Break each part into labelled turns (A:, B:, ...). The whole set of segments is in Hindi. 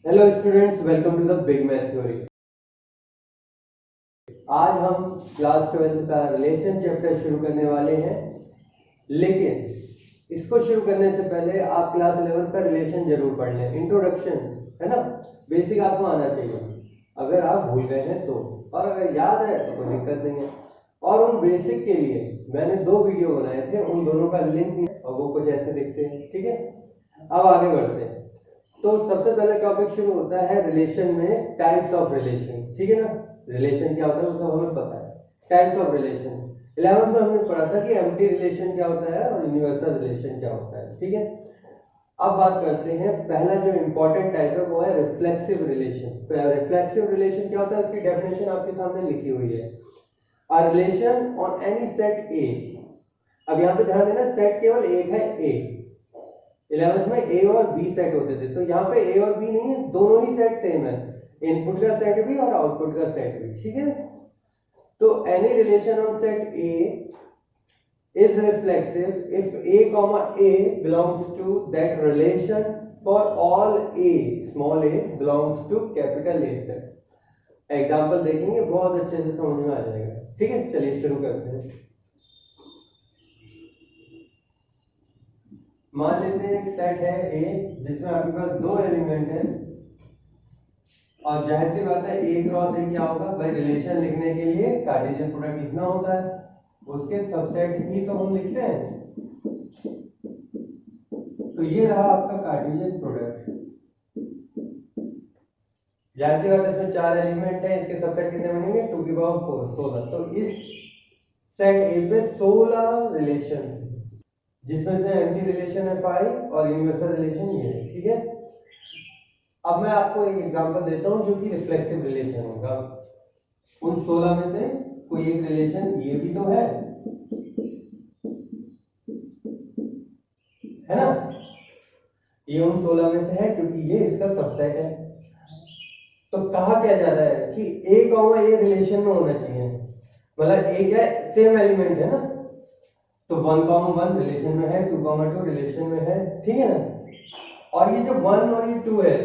A: Hello students, welcome to the big math theory. आज हम क्लास 12 का रिलेशन चैप्टर शुरू करने वाले हैं, लेकिन इसको शुरू करने से पहले आप क्लास 11 का रिलेशन जरूर पढ़ लें। इंट्रोडक्शन है ना, बेसिक आपको आना चाहिए। अगर आप भूल गए हैं तो, और अगर याद है तो कोई दिक्कत नहीं है। और उन बेसिक के लिए मैंने 2 वीडियो बनाए थे, उन दोनों का लिंक और वो कुछ ऐसे दिखते हैं। ठीक है, अब आगे बढ़ते हैं। तो सबसे पहले टॉपिक शुरू होता है रिलेशन में, टाइप्स ऑफ रिलेशन। ठीक है ना, रिलेशन क्या होता है वो सब हमें पता है। टाइप्स ऑफ रिलेशन 11th में हमने पढ़ा था कि एम्प्टी रिलेशन क्या होता है और यूनिवर्सल रिलेशन क्या होता है। ठीक है, अब बात करते हैं। पहला जो इंपॉर्टेंट टाइप है वो है रिफ्लेक्सिव रिलेशन। रिफ्लेक्सिव रिलेशन क्या होता है, उसकी डेफिनेशन आपके सामने लिखी हुई है। A relation on any set ए। अब यहाँ पे ध्यान देना, सेट केवल एक है, ए। 11th में ए और बी सेट होते थे, तो यहाँ पे ए और बी नहीं है, दोनों ही सेट सेम है, इनपुट का सेट भी और आउटपुट का सेट भी। ठीक है, तो any relation on set A is reflexive if a comma a belongs to that relation for all a small a belongs to capital A set। Example देखेंगे, बहुत अच्छे से समझ में आ जाएगा। ठीक है, चलिए शुरू करते हैं। मान लेते हैं एक सेट है ए जिसमें आपके पास 2 एलिमेंट है, और जाहिर सी बात है ए क्रॉस ए क्या होगा भाई, रिलेशन लिखने के लिए कार्टेशियन प्रोडक्ट लिखना होता है, उसके सबसेट ही तो हम लिखते हैं। तो ये रहा आपका कार्टेशियन प्रोडक्ट। जाहिर सी बात है इसमें 4 एलिमेंट है, इसके सबसेट कितने बनेंगे, 2 की पावर 4, 16। तो इस सेट ए पे 16 रिलेशन, जिसमें से एंटी रिलेशन है 5 और यूनिवर्सल रिलेशन ये है। ठीक है, अब मैं आपको एक एग्जांपल देता हूं जो कि रिफ्लेक्सिव रिलेशन होगा। उन 16 में से कोई एक रिलेशन ये भी तो है ना, ये उन 16 में से है क्योंकि ये इसका सबसेट है। तो कहा क्या जा रहा है कि ए कॉमा ए रिलेशन में होना चाहिए, मतलब ए क्या है, सेम एलिमेंट है ना, तो 1,1 रिलेशन में है, 2,2 रिलेशन में है। ठीक है ना, और ये जो 1 और ये 2 है,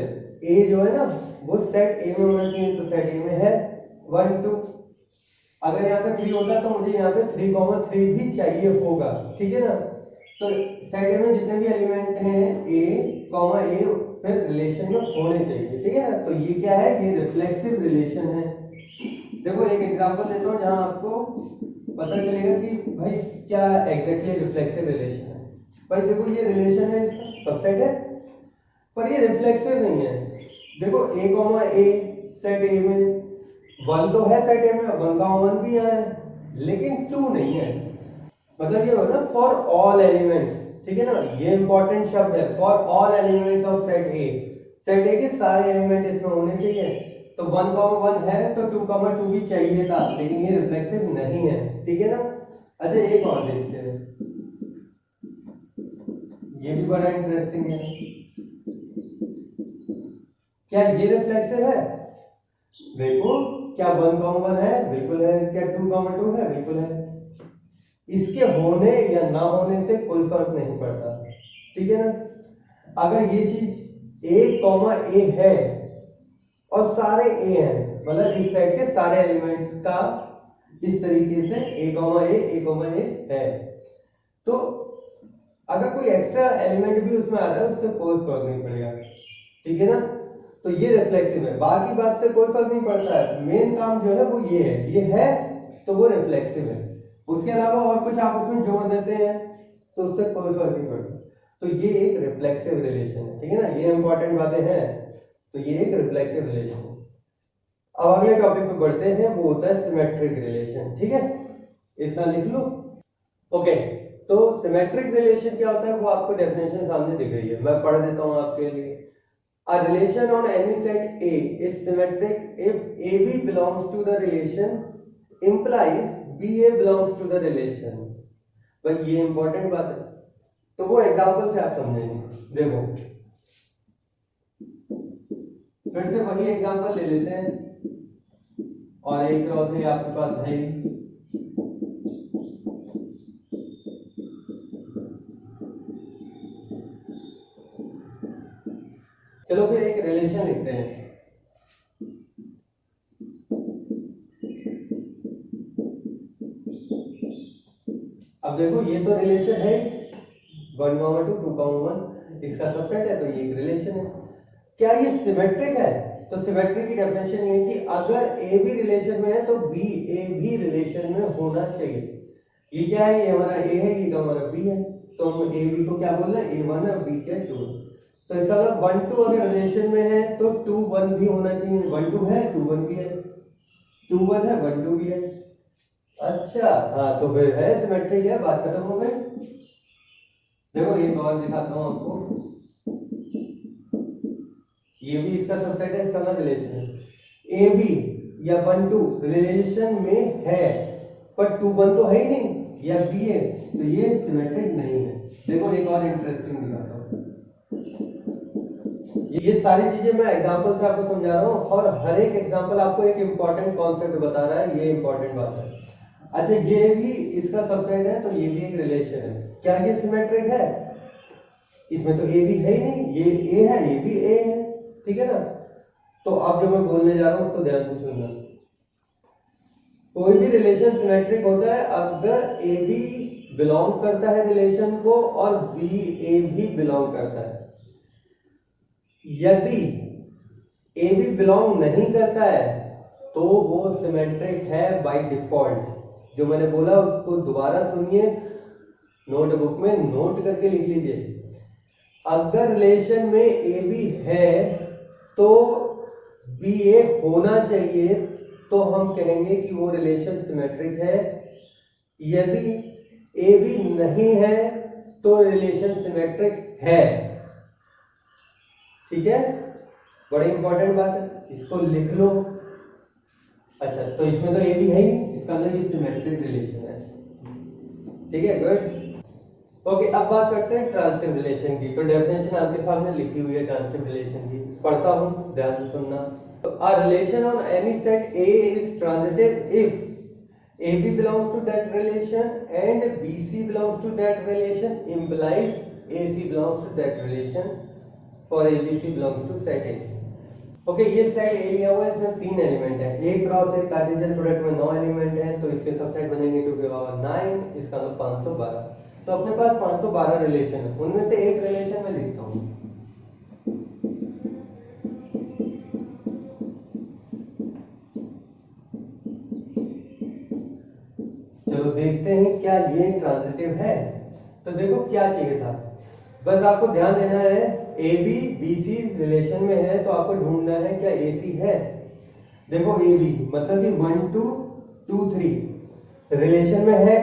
A: ए जो है ना वो सेट ए में होना चाहिए, तो सेट ए में है 1 2। अगर यहाँ पे 3 होता तो मुझे यहाँ पे 3,3 भी चाहिए होगा। ठीक है ना, तो सेट ए में जितने भी एलिमेंट हैं ए कॉमा ए फिर रिलेशन में होने चाहिए। ठीक है ना, तो ये क्या है, ये रिफ्लेक्सिव रिलेशन है। देखो एक एग्जांपल देता हूँ जहां आपको पता चलेगा कि भाई क्या एग्जैक्टली रिफ्लेक्सिव रिलेशन है। भाई देखो ये रिलेशन है, इसका सबसेट है, पर ये रिफ्लेक्सिव नहीं है। देखो ए कॉमा ए सेट ए में 1 तो है, सेट ए में 1,1 भी है, लेकिन 2 नहीं है। मतलब ये होगा फॉर ऑल एलिमेंट्स। ठीक है ना, ये इंपॉर्टेंट शब्द है, for all elements of set A. Set ए के सारे एलिमेंट इसमें होने चाहिए, तो 1,1 है तो 2,2 भी चाहिए था, लेकिन ये रिफ्लेक्सिव नहीं है। ठीक है ना, अच्छा एक और देखते हैं, ये भी बड़ा इंटरेस्टिंग है। क्या ये रिफ्लेक्सिव है? देखो, क्या 1,1 है? बिल्कुल है। क्या 2,2 है? बिल्कुल है। इसके होने या ना होने से कोई फर्क नहीं पड़ता। ठीक है ना, अगर ये चीज ए कॉमा ए है और सारे ए हैं, मतलब इस सेट के सारे एलिमेंट्स का इस तरीके से ए कॉमा ए है, तो अगर कोई एक्स्ट्रा एलिमेंट भी उसमें आ रहा है उससे कोई फर्क नहीं पड़ेगा। ठीक है ना, तो ये रिफ्लेक्सिव है, बाकी बात से कोई फर्क नहीं पड़ता है। मेन काम जो है वो ये है तो वो रिफ्लेक्सिव है। उसके अलावा और कुछ आप उसमें जोड़ देते हैं तो उससे कोई फर्क नहीं पड़ता। तो ये एक रिफ्लेक्सिव रिलेशन है। ठीक है ना, ये इंपॉर्टेंट बातें हैं, तो ये एक रिफ्लेक्सिव रिलेशन है। अब अगले टॉपिक पे बढ़ते हैं, वो होता है सिमेट्रिक रिलेशन। ठीक है, इतना लिख लो। ओके, तो सिमेट्रिक रिलेशन क्या होता है वो आपको डेफिनेशन सामने दिख रही है, मैं पढ़ देता हूं आपके लिए। A relation on any set A is symmetric if AB belongs to the relation implies BA belongs to the relation। भाई ये इंपॉर्टेंट बात है, तो वो एग्जांपल से आप समझेंगे। देखो फिर से वही एग्जांपल ले लेते हैं, और एक क्रॉस ए आपके पास है ही। चलो फिर एक रिलेशन लिखते देखो ये तो रिलेशन है 1, 2, 2, 1, इसका सबसेट है तो ये एक रिलेशन है। क्या ये सिमेट्रिक है? तो सिमेट्रिक की डेफिनेशन ये है कि अगर ए भी रिलेशन में है तो बी ए भी रिलेशन में होना चाहिए। ये क्या है? ये हमारा ए है, ये हमारा बी है, तो हम ए बी को क्या बोल रहे हैं? A1 और बी के 2। तो इसका मतलब 1 2 अगर रिलेशन में है तो 2 1 भी होना चाहिए। 1 2 है, 2 1 भी है, 2 1 है, 1 2 भी है। अच्छा हाँ, तो फिर है सिमेट्रिक है, बात खत्म हो गई। देखो एक और दिखाता हूँ आपको, ये भी इसका सबसेट है, इसका मतलब रिलेशन है। ए बी या 1 2 रिलेशन में है पर 2 1 तो है ही नहीं, या बी है तो ये सिमेट्रिक नहीं है। देखो एक और इंटरेस्टिंग दिखाता हूँ। ये सारी चीजें मैं एग्जांपल से आपको समझा रहा हूँ और हर एक एग्जांपल आपको एक इंपॉर्टेंट कॉन्सेप्ट बता रहा है, ये इंपॉर्टेंट बात है। अच्छा ये भी इसका सबसेट है तो ये भी एक रिलेशन है। क्या ये सिमेट्रिक है? इसमें तो ए भी है ही नहीं, ये ए है, ये भी ए है, ठीक है ना। तो अब जो मैं बोलने जा रहा हूँ उसको ध्यान से सुनना। कोई भी रिलेशन सिमेट्रिक होता है अगर ए बी बिलोंग करता है रिलेशन को और बी ए भी बिलोंग करता है। यदि ए बी बिलोंग नहीं करता है तो वो सिमेट्रिक है बाय डिफॉल्ट। जो मैंने बोला उसको दोबारा सुनिए, नोटबुक में नोट करके लिख लीजिए। अगर रिलेशन में ए बी है तो बी ए होना चाहिए, तो हम कहेंगे कि वो रिलेशन सिमेट्रिक है। यदि ए बी नहीं है तो रिलेशन सिमेट्रिक है। ठीक है, बड़ी इंपॉर्टेंट बात है, इसको लिख लो। अच्छा तो इसमें तो ए बी है ही, इसका मतलब ये सिमेट्रिक रिलेशन है। ठीक है, गुड। ओके, अब बात करते हैं ट्रांसिटिव रिलेशन की। तो डेफिनेशन आपके सामने लिखी हुई है ट्रांसिटिव रिलेशन की, पढ़ता हूं, ध्यान से सुनना। तो a relation on any set A is transitive if AB belongs to that relation and BC belongs to that relation implies AC belongs to that relation for ABC belongs to set A। Okay, ये सेट ए लिया हुआ है, इसमें 3 एलिमेंट है, ए क्रॉस ए कार्टेशियन प्रोडक्ट में 9 एलिमेंट है, तो इसके सबसेट बनेंगे 2 के पावर 9, इसका मतलब 512। तो अपने पास 512 रिलेशन है, उनमें से एक रिलेशन में लिखता हूं। चलो देखते हैं क्या ये ट्रांजिटिव है। तो देखो क्या चाहिए था, बस आपको ध्यान देना है, A B B C relation में है तो आपको ढूंढना है क्या ए सी है। देखो ए बी मतलब कि 1 2 2 3 रिलेशन में है,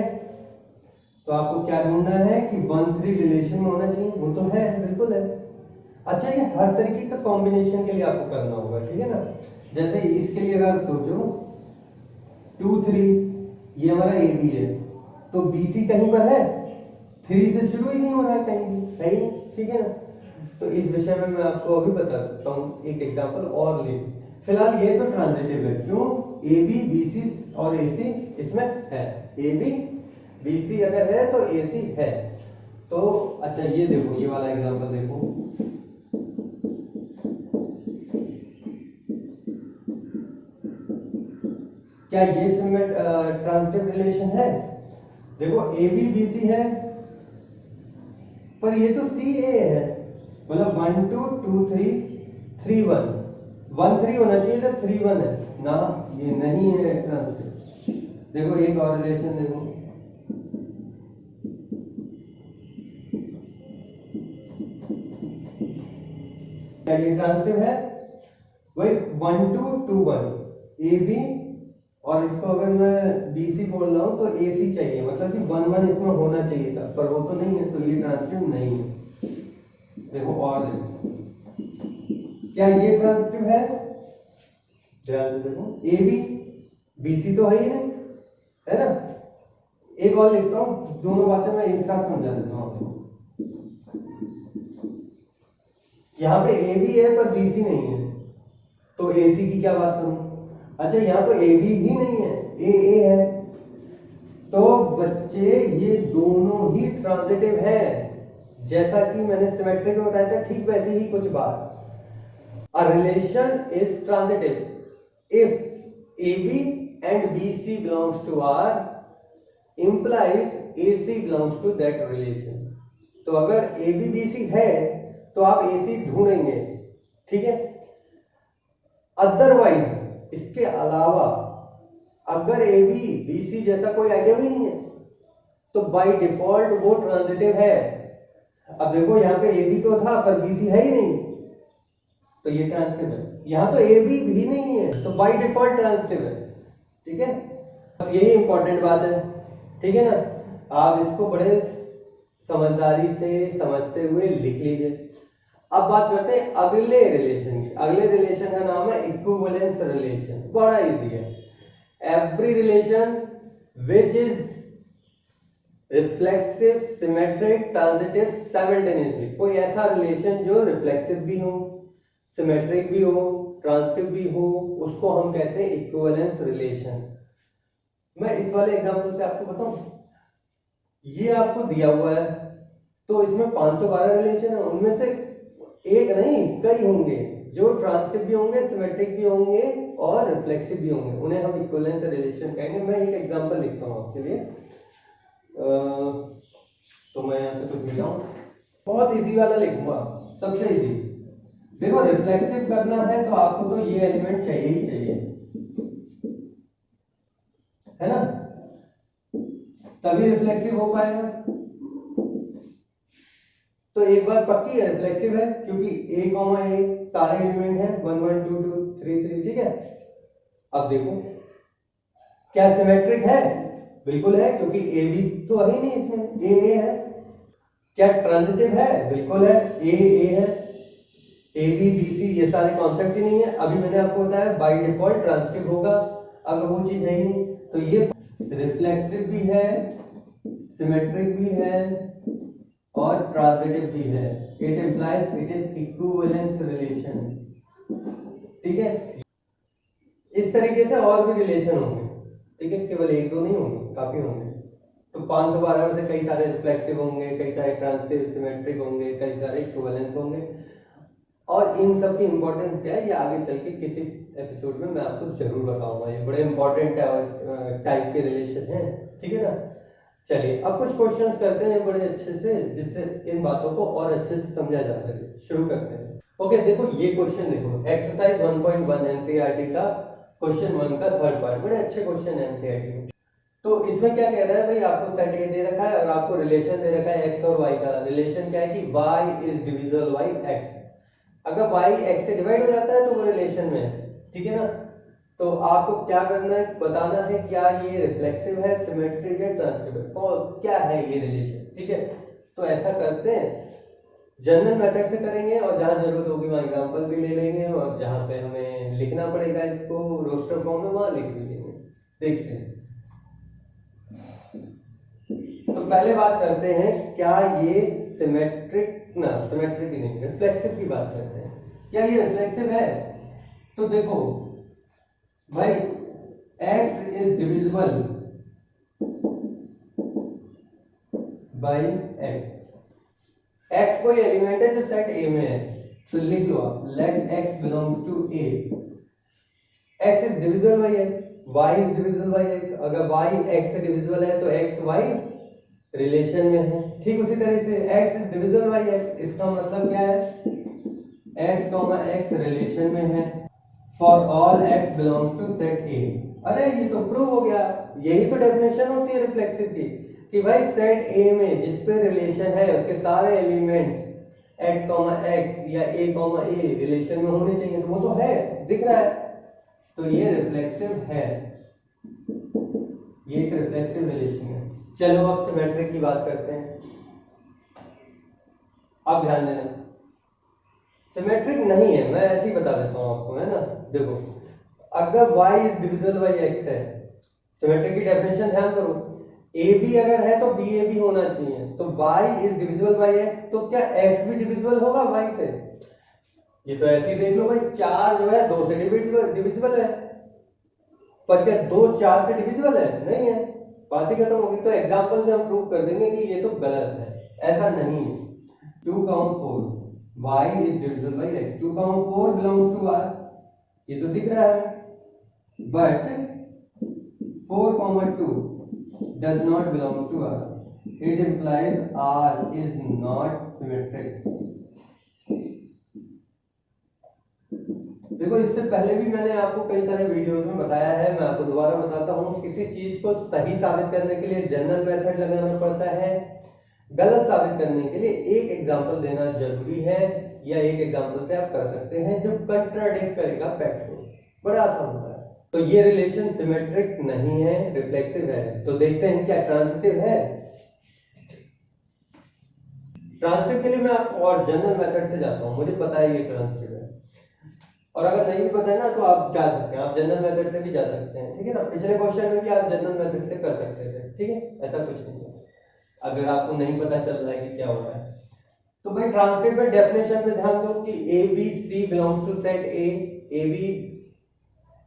A: तो आपको क्या ढूंढना है कि 1 3 रिलेशन में होना चाहिए, वो तो है, बिल्कुल है। अच्छा ये हर तरीके का कॉम्बिनेशन के लिए आपको करना होगा, ठीक है ना। जैसे इसके लिए अगर सोचो 2 3 ये हमारा ए बी है, तो बी सी कहीं पर है, 3 से शुरू ही नहीं हो रहा है कहीं भी, है ही नहीं, ठीक है ना। तो इस विषय में मैं आपको अभी बता सकता हूँ, एक एग्जांपल और ले। फिलहाल ये तो ट्रांजिटिव है, क्यों? ए बी बी सी और ए सी इसमें है, ए बी बी सी अगर है तो ए सी है। तो अच्छा ये देखो, ये वाला एग्जांपल देखो, क्या ये ट्रांजिटिव रिलेशन है? देखो ए बी बी सी है पर ये तो सी ए है, मतलब 1 2 2 3 3 1 1 3 होना चाहिए था, 3 1 है ना, ये नहीं है ट्रांजिटिव। देखो एक और रिलेशन देखो, क्या ये ट्रांजिटिव है? वही 1 2 2 1 ए बी, और इसको अगर मैं बी सी बोल रहा हूं तो ए सी चाहिए, मतलब कि 1 1 इसमें होना चाहिए था, पर वो तो नहीं है, तो ये ट्रांजिटिव नहीं है। देखो और देखो, क्या ये ट्रांजिटिव है? ध्यान से देखो, ए बी बी सी तो है ही नहीं, है ना। एक और लिखता हूं, दोनों बातें मैं एक साथ समझा देता हूं आपको। यहाँ पे ए बी है पर बी सी नहीं है, तो ए सी की क्या बात करूं। अच्छा यहाँ तो ए बी ही नहीं है, ए है, तो बच्चे ये दोनों ही ट्रांजिटिव है। जैसा कि मैंने सिमेट्रिक में बताया था, ठीक वैसे ही कुछ बात। A relation is transitive if AB and BC belongs to R implies AC belongs to that relation. तो अगर AB BC है तो आप AC ढूंढेंगे, ठीक है। अदरवाइज इसके अलावा अगर AB BC जैसा कोई आइडिया भी नहीं है तो बाय डिफॉल्ट वो ट्रांजिटिव है। अब देखो यहाँ पे AB तो था पर BC है ही नहीं, तो ये ट्रांजिटिव है। यहाँ तो AB भी नहीं है तो बाय डिफॉल्ट ट्रांजिटिव है, ठीक है। बस यही इंपॉर्टेंट बात है, ठीक है ना। आप इसको बड़े समझदारी से समझते हुए लिख लीजिए। अब बात करते हैं अगले रिलेशन की। अगले रिलेशन का नाम है इक्विवेलेंस रिलेशन। बड़ा इजी है। Every relation which is reflexive, symmetric, transitive simultaneously. कोई ऐसा रिलेशन जो रिफ्लेक्सिव भी हो, सिमेट्रिक भी हो, ट्रांजिटिव भी हो, उसको हम कहते हैं इक्विवेलेंस रिलेशन। मैं इस वाले एग्जांपल से आपको बताऊं, ये आपको दिया हुआ है तो इसमें 512 रिलेशन है, उनमें से एक नहीं कई होंगे जो ट्रांजिटिव भी होंगे, सिमेट्रिक भी होंगे और रिफ्लेक्सिव भी होंगे, उन्हें हम इक्विवेलेंस रिलेशन कहेंगे। मैं एक एग्जांपल लिखता हूं आपके लिए। तो मैं यहाँ पे कुछ लिखा हूं, बहुत इजी वाला लिखूंगा, सबसे इजी। देखो रिफ्लेक्सिव करना है तो आपको तो ये एलिमेंट चाहिए ही चाहिए, है ना, तभी रिफ्लेक्सिव हो पाएगा। तो एक बात पक्की है, रिफ्लेक्सिव है क्योंकि A, A सारे एलिमेंट हैं 1 1 2 2 3 3, ठीक है। अब देखो क्या सिमेट्रिक है? बिल्कुल है क्योंकि A B तो है ही नहीं इसमें, A A है। क्या ट्रांजिटिव है? बिल्कुल है, A A है। A B B C ये सारे कॉन्सेप्ट ही नहीं है। अभी मैंने आपको बताया बाय डिफॉल्ट ट्रांजिटिव होगा, अगर वो चीज है ही नहीं तो ये रिफ्लेक्सिव भी है, सिमेट्रिक भी है और ट्रांजिटिव भी है। It implies it is equivalence relation, ठीक है। इस तरीके से और भी रिलेशन होंगे, ठीक है, केवल एक दो नहीं होंगे, काफी होंगे। तो 512 में से कई सारे रिफ्लेक्सिव होंगे, कई सारे ट्रांजिटिव, सिमेट्रिक होंगे, कई सारे इक्विवेलेंस होंगे। और इन सब की इंपॉर्टेंस क्या है ये आगे चल के किसी एपिसोड में मैं आपको जरूर बताऊंगा। ये बड़े इंपॉर्टेंट टाइप के रिलेशन हैं, ठीक है ना। चलिए अब कुछ क्वेश्चंस करते हैं बड़े अच्छे से, जिससे इन बातों को और अच्छे से समझा जा सके। शुरू करते हैं। ओके, देखो ये क्वेश्चन देखो, एक्सरसाइज 1.1 एनसीईआरटी का क्वेश्चन 1 का थर्ड पार्ट। बड़े अच्छे क्वेश्चन है एनसीईआरटी में। तो इसमें क्या कह रहा है भाई, आपको सेट ए दे रखा है और आपको रिलेशन दे रखा है एक्स और वाई का। रिलेशन क्या है कि y is divisible by x। अगर y x से डिवाइड हो जाता है तो वो रिलेशन में है, ठीक है ना। तो आपको क्या करना है, बताना है क्या ये रिफ्लेक्सिव है, सिमेट्रिक है, ट्रांजिटिव है, तो क्या है ये रिलेशन, ठीक है। तो ऐसा करते हैं, जनरल मेथड से करेंगे और जहां जरूरत होगी वहां एग्जांपल भी ले लेंगे और जहां पे हमें लिखना पड़ेगा इसको रोस्टर फॉर्म में वहां लिख भी लेंगे। देखते हैं। तो पहले बात करते हैं क्या ये सिमेट्रिक, ना सिमेट्रिक ही नहीं, रिफ्लेक्सिव की बात करते हैं। क्या ये रिफ्लेक्सिव है? तो देखो भाई x is divisible by x। x कोई एलिमेंट है जो सेट A में है, तो लिख लो आप let x belongs to A। x is divisible by x, y is divisible by x। अगर y x से डिविजिबल है तो x y रिलेशन में है। ठीक उसी तरह से x is divisible by x, इसका मतलब क्या है, x, x रिलेशन में है for all x belongs to set A। अरे ये तो प्रूव हो गया। यही तो डेफिनेशन होती है रिफ्लेक्सिव की, कि भाई सेट A में जिस पे रिलेशन है उसके सारे एलिमेंट्स x, x या A, A रिलेशन में होने चाहिए। तो वो तो है, दिख रहा है, तो ये रिफ्लेक्सिव है, ये एक रिफ्लेक्सिव रिलेशन है। चलो अब सिमेट्रिक की बात करते हैं। अब ध्यान देना, सिमेट्रिक नहीं है, मैं ऐसे ही बता देता हूं आपको, है ना। देखो अगर y is divisible by x है, सिमेट्रिक की डेफिनेशन ध्यान करो, AB अगर है तो BAB होना चाहिए। तो y is divisible by x, तो क्या x भी डिविजिबल होगा y से? ये तो ऐसे ही देख लो भाई, 4 जो है 2 से डिविजिबल है, पर क्या 2 4 से डिविजिबल है? नहीं है, बात ही खत्म होगी। तो एग्जांपल से हम प्रूव कर देंगे कि ये तो गलत है, ऐसा नहीं है। 2, 4 y is divisible by x, 2, 4 belongs to r, ये तो दिख रहा है, but 4, 2 does not belong to r। It implies R is not symmetric. देखो इससे पहले भी मैंने आपको कई सारे वीडियोस में बताया है, मैं आपको दोबारा बताता हूँ, किसी चीज को सही साबित करने के लिए जनरल मेथड लगाना पड़ता है, गलत साबित करने के लिए एक एग्जांपल देना जरूरी है, या एक एग्जांपल से आप कर सकते हैं जो कंट्राडिक्ट करेगा फैक्ट को, बड़ा आसान होता है। तो ये रिलेशन सिमेट्रिक नहीं है, रिफ्लेक्सिव है। तो देखते हैं क्या ट्रांजिटिव है। ट्रांजिटिव के लिए मैं आपको और जनरल मेथड से जाता हूँ, मुझे पता है ये ट्रांजिटिव है, और अगर नहीं भी पता है ना तो आप जा सकते हैं, आप जनरल मेथड से भी जा सकते हैं, ठीक है ना। पिछले क्वेश्चन में भी आप जनरल मेथड से कर सकते थे, ठीक है, ऐसा कुछ नहीं है अगर आपको नहीं पता चल रहा है कि क्या हो रहा है। तो भाई ट्रांसलेट में डेफिनेशन में ध्यान दो कि A B C belongs to set A B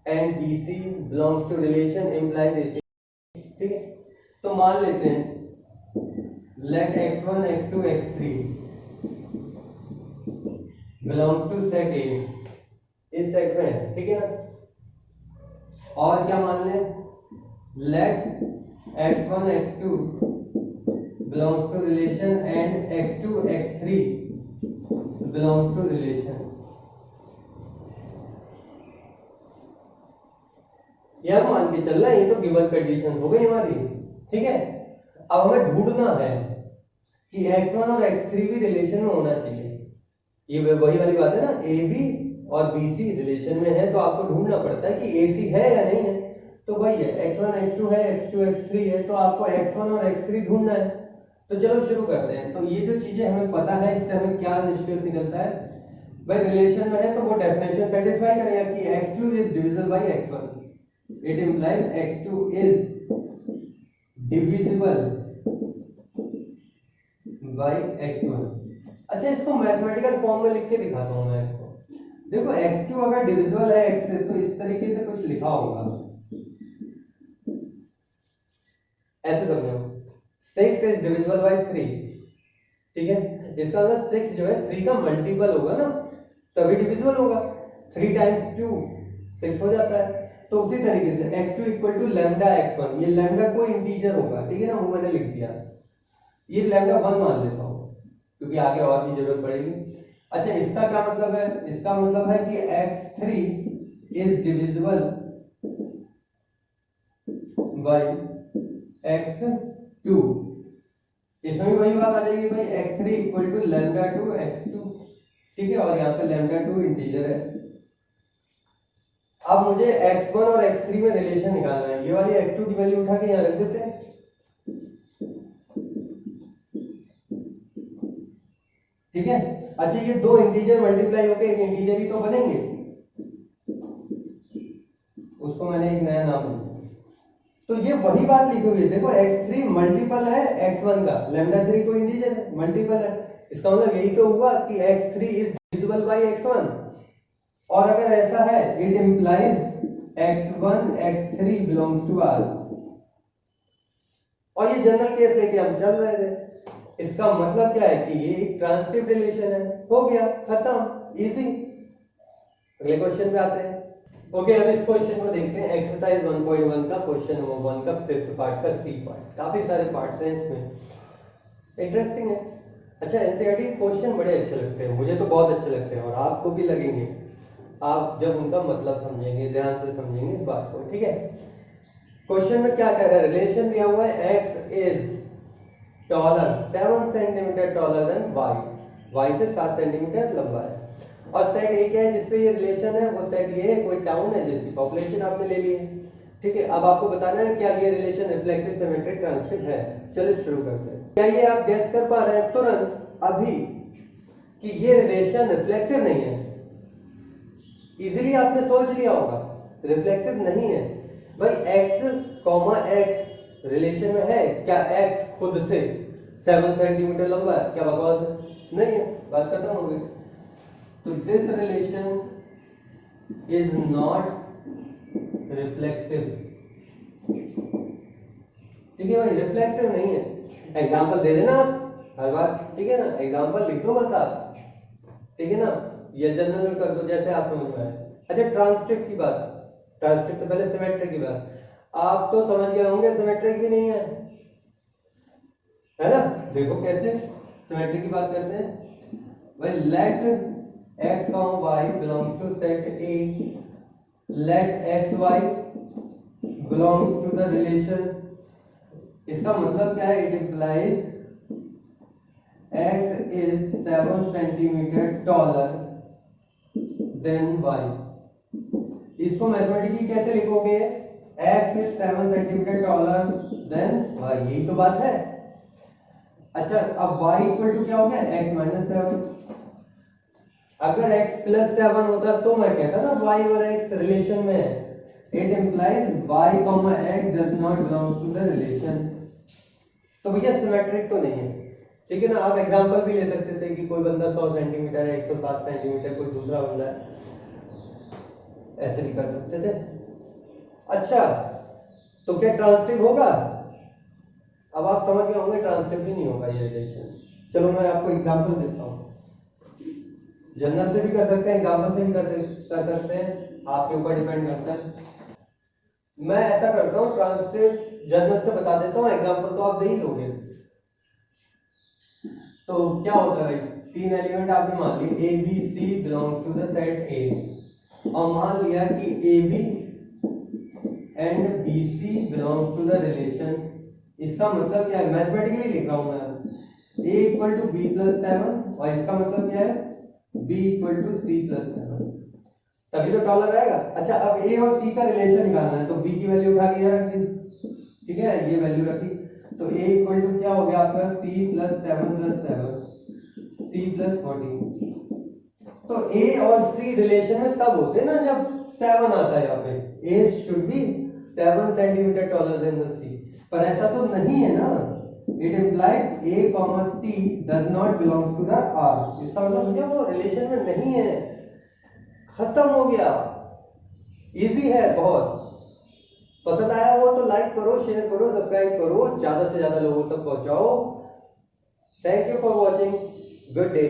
A: and B C belongs to relation implies A C, ठीक है। तो मान लेते हैं let x1 x2 x3 belongs to set A, इस सेट में है, ठीक है ना। और क्या मान लें, late x1 x2 belongs to relation and x2 x3 belongs to relation। यह मान के चलना, ये तो गिवन कंडीशन हो गई हमारी, ठीक है। अब हमें ढूंढना है कि x1 और x3 भी रिलेशन में होना चाहिए। ये वही वाली बात है ना, ए बी और बी सी रिलेशन में है, तो आपको ढूंढना पड़ता है कि ए सी है या नहीं है। तो भाई है x1 x2 है, x2 x3 है, तो आपको x1 और x3 ढूंढना है। तो चलो शुरू करते हैं। तो ये जो चीजें हमें पता है, इससे हमें क्या निष्कर्ष निकलता है, भाई रिलेशन में है तो वो डेफिनेशन सेटिस्फाई करेगा कि x2 is divisible bye x1, it implies x2 is divisible bye x1। अच्छा, इसको मैथमेटिकल फॉर्म में लिख के दिखाता हूं मैं इसको। देखो x2 अगर डिविजिबल है x से, तो इस तरीके से कुछ लिखा होगा, ऐसे समझो 6 इज डिविजिबल बाय 3, ठीक है। इसका मतलब 6 जो है 3 का मल्टीपल होगा ना, तभी डिविजिबल होगा। 3 टाइम्स 2 6 हो जाता है। तो उसी तरीके से x2 equal to lambda x1, ये लैम्डा कोई इंटीजर होगा, ठीक है ना, वो मैंने लिख दिया, ये लैम्डा 1 मान लेता हूं क्योंकि आगे और भी जरूरत पड़ेगी। अच्छा, इसका क्या मतलब है, इसका मतलब है कि x3 is divisible bye x2, इसमें भी वही बात आ जाएगी भाई, x3 equal to lambda 2 x2, ठीक है, और यहाँ पे लैम्डा 2 इंटीजर है। अब मुझे x1 और x3 में रिलेशन निकालना है, ये वाली x2 की वैल्यू उठा के यहाँ रख देते हैं, ठीक है। अच्छा, ये दो इंटीजर मल्टीप्लाई होकर एक इंटीजर ही तो बनेंगे, उसको मैंने एक नया नाम दिया। तो ये वही बात लिखी हुई है, देखो x3 मल्टीपल है x1 का, लैम्डा 3 कोई इंटीजर है, मल्टीपल है, इसका मतलब यही तो हुआ कि x3 is divisible bye x1। और अगर ऐसा है, it implies x1 x3 belongs to R। और ये जनरल केस लेके हम चल रहे थे, इसका मतलब क्या है कि ये एक ट्रांजिटिव रिलेशन है, हो गया, खत्म, इजी। अगले क्वेश्चन पे आते हैं। ओके, अब इस क्वेश्चन को देखते हैं, एक्सरसाइज 1.1 का क्वेश्चन नंबर 1 का 5th पार्ट का सी पार्ट। काफी सारे पार्ट्स हैं इसमें, इंटरेस्टिंग है। अच्छा, एनसीईआरटी क्वेश्चन बड़े अच्छे लगते हैं, मुझे तो बहुत अच्छे लगते हैं, और आपको भी लगेंगे, आप जब उनका मतलब समझेंगे, ध्यान से समझेंगे इस बात को, ठीक है। क्वेश्चन में क्या कह रहा है, रिलेशन दिया हुआ है x is taller 7 centimetre taller than y से 7 सेंटीमीटर लंबा है, और सेट ए क्या है जिसपे ये रिलेशन है, वो सेट ये है, कोई टाउन है जिसकी पॉपुलेशन आपने ले ली है, ठीक है। अब आपको बताना है क्या ये रिलेशन रिफ्लेक्सिव सिमेट्रिक ट्रांजिटिव है। चलिए शुरू करते हैं। क्या ये आप गेस कर पा रहे हैं तुरंत अभी कि ये रिलेशन रिफ्लेक्सिव नहीं है? इजीली आपने सोच लिया होगा रिफ्लेक्सिव नहीं है। भाई x, x रिलेशन में है क्या? x खुद से 7 सेंटीमीटर लंबा है, क्या बकवास है? नहीं है, बात खत्म हो गई। तो this relation is not reflexive, ठीक है भाई, रिफ्लेक्सिव नहीं है। एग्जांपल दे देना आप हर बार, ठीक है ना, एग्जांपल लिख दो बस आप, ठीक है ना, ये जनरल कर दो जैसे आप समझ में आए। अच्छा, ट्रांजिटिव की बात, ट्रांजिटिव तो पहले सिमेट्रिक की बात, आप तो समझ गए होंगे सिमेट्रिक भी नहीं है। है ना। देखो कैसे सिमेट्री की बात करते हैं भाई। Let x y belongs to set A, let x y belongs to the relation. इसका मतलब क्या है? It implies x is 7 centimetre taller than y। इसको मैथमेटिकली कैसे लिखोगे? x is 7 centimetre taller than y, यही तो बात है। अच्छा, अब y इक्वल टू क्या हो गया? x minus 7। अगर x प्लस 7 होता तो मैं कहता ना y और x रिलेशन में है। It implies y comma x does not belong to the relation. तो भैया सिमेट्रिक तो नहीं है, ठीक है ना। आप एग्जांपल भी ले सकते थे कि कोई बंदा 100 सेंटीमीटर है, 107 सेंटीमीटर, कोई दूसरा बंदा है, ऐसे भी कर सकते थे। अच्छा, तो क्या ट्रांसटिव होगा? अब आप समझ गए होंगे ट्रांसटिव भी नहीं होगा ये रिलेशन। चलो मैं आपको एग्जांपल देता हूँ। जनरल से भी कर सकते हैं, एग्जांपल से भी कर सकते हैं, आपके ऊपर डिपेंड करता है। मैं ऐसा करता हूँ, ट्रांसटिव जनरल से बता देता हूँ, एग्जांपल तो आप दे ही लोगे। तो क्या होता है भाई, 3 एलिमेंट आपने मान लिए A B C belongs to the set A, और मान लिया कि A B and B C belongs to the relation. इसका मतलब क्या है? मैथमेटिकली लिख रहा हूं मैं। A equal to B plus 7, और इसका मतलब क्या है? B equal to C plus 7, तभी तो टॉलर आएगा। अच्छा, अब ए और सी का रिलेशन निकालना है, तो बी की वैल्यू उठा के यहाँ रख दी, ठीक है, ये वैल्यू रखी। तो ए इक्वल टू क्या हो गया आपका? C plus 7 plus 7, C plus 14। तो ए और सी रिलेशन में तब होते हैं ना जब 7 आता है यहाँ पे। A should be 7 centimetre taller than the C, पर ऐसा तो नहीं है ना। It implies A comma C does not belong to the R. इसका मतलब मुझे वो रिलेशन में नहीं है, खत्म हो गया। इजी है बहुत। पसंद आया हो तो लाइक करो, शेयर करो, सब्सक्राइब करो, ज्यादा से ज्यादा लोगों तक पहुंचाओ। Thank you for watching, good day.